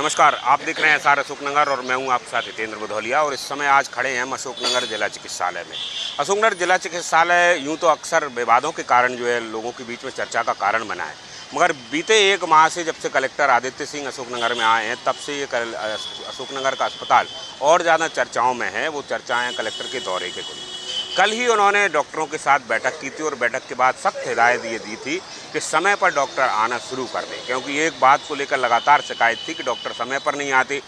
नमस्कार, आप देख रहे हैं SR अशोकनगर और मैं हूं आपके साथ हितेंद्र बुधौलिया। और इस समय आज खड़े हैं हम अशोकनगर जिला चिकित्सालय में। अशोकनगर जिला चिकित्सालय यूं तो अक्सर विवादों के कारण जो है लोगों के बीच में चर्चा का कारण बना है, मगर बीते एक माह से जब से कलेक्टर आदित्य सिंह अशोकनगर में आए हैं तब से ये अशोकनगर का अस्पताल और ज़्यादा चर्चाओं में है। वो चर्चाएँ कलेक्टर के दौरे के कुल कल ही उन्होंने डॉक्टरों के साथ बैठक की थी और बैठक के बाद सख्त हिदायत ये दी थी कि समय पर डॉक्टर आना शुरू कर दें, क्योंकि एक बात को लेकर लगातार शिकायत थी कि डॉक्टर समय पर नहीं आते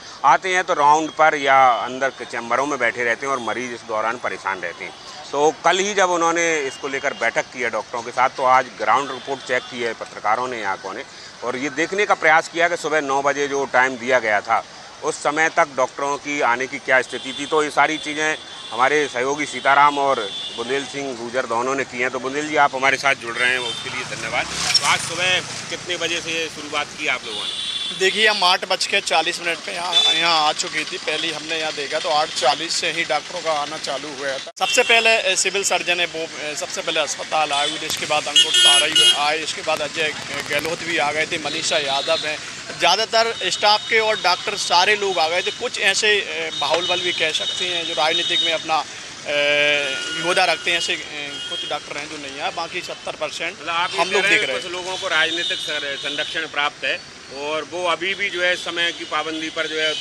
हैं तो राउंड पर या अंदर के चैम्बरों में बैठे रहते हैं और मरीज इस दौरान परेशान रहते हैं। तो कल ही जब उन्होंने इसको लेकर बैठक की है डॉक्टरों के साथ, तो आज ग्राउंड रिपोर्ट चेक की है पत्रकारों ने, यहाँ ने, और ये देखने का प्रयास किया कि सुबह 9 बजे जो टाइम दिया गया था उस समय तक डॉक्टरों की आने की क्या स्थिति थी। तो ये सारी चीज़ें हमारे सहयोगी सीताराम और बुंदेल सिंह गुजर दोनों ने की हैं। तो बुंदेल जी, आप हमारे साथ जुड़ रहे हैं, उसके लिए धन्यवाद। तो आज सुबह कितने बजे से शुरुआत की आप लोगों ने? देखिए, हम 8:40 पे यहाँ आ चुकी थी। पहले हमने यहाँ देखा तो 8:40 से ही डॉक्टरों का आना चालू हुआ था। सबसे पहले सिविल सर्जन है वो सबसे पहले अस्पताल आए हुए थे, इसके बाद अंकुर तारई आए, इसके बाद अजय गहलोत भी आ गए थे, मनीषा यादव हैं। ज़्यादातर स्टाफ के और डॉक्टर सारे लोग आ गए थे। कुछ ऐसे बाहुल भी कह सकते हैं जो राजनीतिक में अपना योद्धा रखते हैं, ऐसे कुछ डॉक्टर हैं जो नहीं है, बाकी 70% हम लोग देख रहे हैं। कुछ लोगों को राजनीतिक संरक्षण प्राप्त है और वो अभी भी जो है समय की पाबंदी पर जो है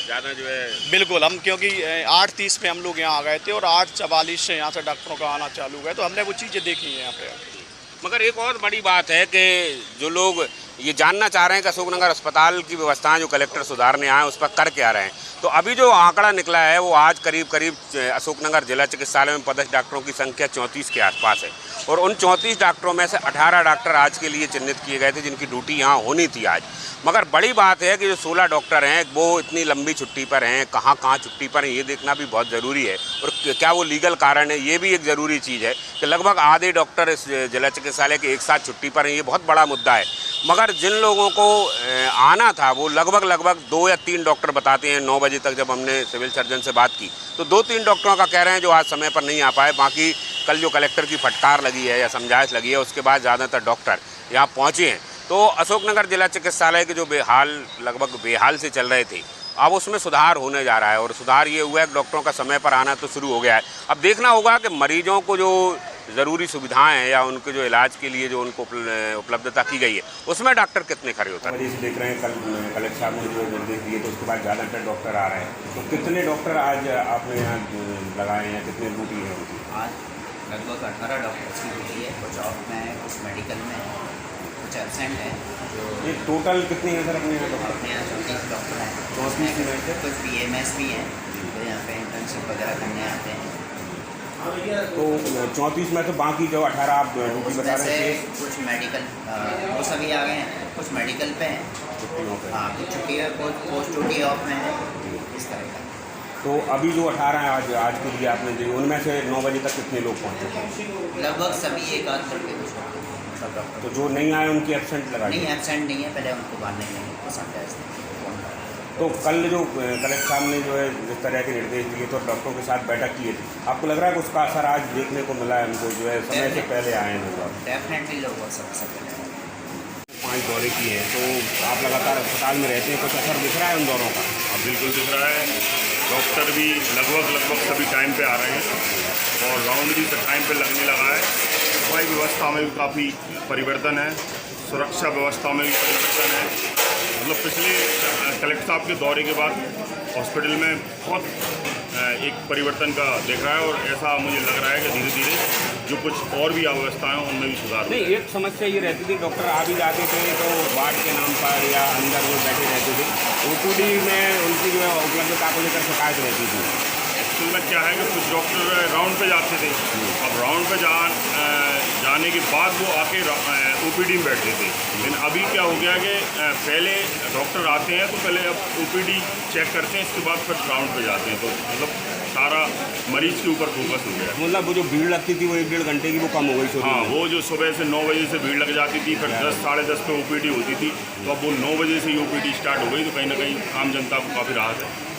ज़्यादा जो है। बिल्कुल, हम क्योंकि 8:30 पे हम लोग यहाँ आ गए थे और 8:44 से यहाँ से डॉक्टरों का आना चालू हुआ है, तो हमने वो चीज़ें देखी हैं यहाँ पे। मगर एक और बड़ी बात है कि जो लोग ये जानना चाह रहे हैं कि अशोकनगर अस्पताल की व्यवस्थाएं जो कलेक्टर सुधारने आए उस पर कर क्या रहे हैं, तो अभी जो आंकड़ा निकला है वो आज करीब अशोकनगर जिला चिकित्सालय में पदस्थ डॉक्टरों की संख्या 34 के आसपास है। और उन 34 डॉक्टरों में से 18 डॉक्टर आज के लिए चिन्हित किए गए थे जिनकी ड्यूटी यहाँ होनी थी आज। मगर बड़ी बात है कि जो 16 डॉक्टर हैं वो इतनी लंबी छुट्टी पर हैं, कहाँ छुट्टी पर हैं, ये देखना भी बहुत ज़रूरी है। और क्या वो लीगल कारण है, ये भी एक ज़रूरी चीज़ है कि लगभग आधे डॉक्टर इस जिला चिकित्सालय के एक साथ छुट्टी पर हैं, ये बहुत बड़ा मुद्दा है। मगर जिन लोगों को आना था वो लगभग 2 या 3 डॉक्टर बताते हैं। 9 बजे तक जब हमने सिविल सर्जन से बात की तो 2-3 डॉक्टरों का कह रहे हैं जो आज समय पर नहीं आ पाए। बाकी कल जो कलेक्टर की फटकार लगी है या समझाइश लगी है उसके बाद ज़्यादातर डॉक्टर यहाँ पहुँचे हैं। तो अशोकनगर जिला चिकित्सालय के जो लगभग बेहाल से चल रहे थे, अब उसमें सुधार होने जा रहा है। और सुधार ये हुआ है कि डॉक्टरों का समय पर आना तो शुरू हो गया है। अब देखना होगा कि मरीजों को जो ज़रूरी सुविधाएं हैं या उनके जो इलाज के लिए जो उनको उपलब्धता की गई है उसमें डॉक्टर कितने खड़े होते हैं। जैसे देख रहे हैं कल कलेक्टर साहब ने जो निर्देश दिए तो उसके बाद ज़्यादातर डॉक्टर आ रहे हैं, तो कितने डॉक्टर आज आपने यहाँ लगाए हैं, कितने ड्यूटी है उनकी? आज लगभग 18 डॉक्टर्स की ड्यूटी है, कुछ ऑफ में है, कुछ मेडिकल में है, कुछ एब्सेंट है। ये टोटल कितने हैं सर अपने यहाँ डॉक्टर? अपने यहाँ 34 डॉक्टर हैं, तो उसमें कुछ BMS भी हैं जो यहाँ पे इंटर्नशिप वगैरह करने आते हैं। तो 34 में तो बाकी जो 18 आप ड्यूटी बता रहे हैं, कुछ मेडिकल वो सभी आ गए हैं, कुछ मेडिकल पे हैं, हाँ कुछ छुट्टी है, पोस्ट ड्यूटी ऑफ में है, इस तरह का। तो अभी जो 18 हैं आज के लिए आपने दी, उनमें से 9 बजे तक कितने लोग पहुँचे? लगभग सभी एक आध करके कुछ डॉक्टर। तो जो नहीं आए उनकी एब्सेंट लगा? नहीं, एब्सेंट नहीं है, पहले उनको बांधने के लिए पसंद है। तो कल जो कलेक्टर साहब ने जो है जिस तरह के निर्देश दिए तो डॉक्टरों के साथ बैठक की थी, आपको लग रहा है कि उसका असर आज देखने को मिला है? उनको जो है समय से पहले आए हैं लोग? डेफिनेटली लोग सबसे पहले 5 दौरे किए हैं, तो आप लगातार अस्पताल में रहते हैं, कुछ असर दिख रहा है उन दौरों का? बिल्कुल दिख रहा है। डॉक्टर भी लगभग सभी टाइम पे आ रहे हैं और राउंड भी टाइम पे लगने लगा है। सफाई व्यवस्था में भी काफ़ी परिवर्तन है, सुरक्षा व्यवस्था में भी परिवर्तन है। मतलब पिछले कलेक्टर साहब के दौरे के बाद हॉस्पिटल में बहुत एक परिवर्तन का देख रहा है और ऐसा मुझे लग रहा है कि धीरे धीरे जो कुछ और भी अव्यवस्थाएं हैं उनमें भी सुधार नहीं। एक समस्या ये रहती थी, डॉक्टर आ भी जाते थे तो वार्ड के नाम पर या अंदर वो बैठे रहते थे, OPD में उनकी जो है उपलब्धता को लेकर शिकायत रहती थी। एक्चुअल में क्या है कि कुछ डॉक्टर राउंड पे जाते थे, अब राउंड पे जाने के बाद वो आके OPD में बैठते थे। लेकिन अभी क्या हो गया कि पहले डॉक्टर आते हैं तो पहले अब OPD चेक करते हैं, इसके बाद फिर राउंड पे जाते हैं, तो मतलब सारा मरीज के ऊपर फोकस हो गया। मतलब वो जो भीड़ लगती थी वो 1-1.5 घंटे की वो कम हो गई? हाँ, वो जो सुबह से 9 बजे से भीड़ लग जाती थी, फिर 10 साढ़े 10 पे OPD होती थी, तो अब वो 9 बजे से ही OPD स्टार्ट हो गई, तो कहीं ना कहीं आम जनता को काफ़ी राहत है।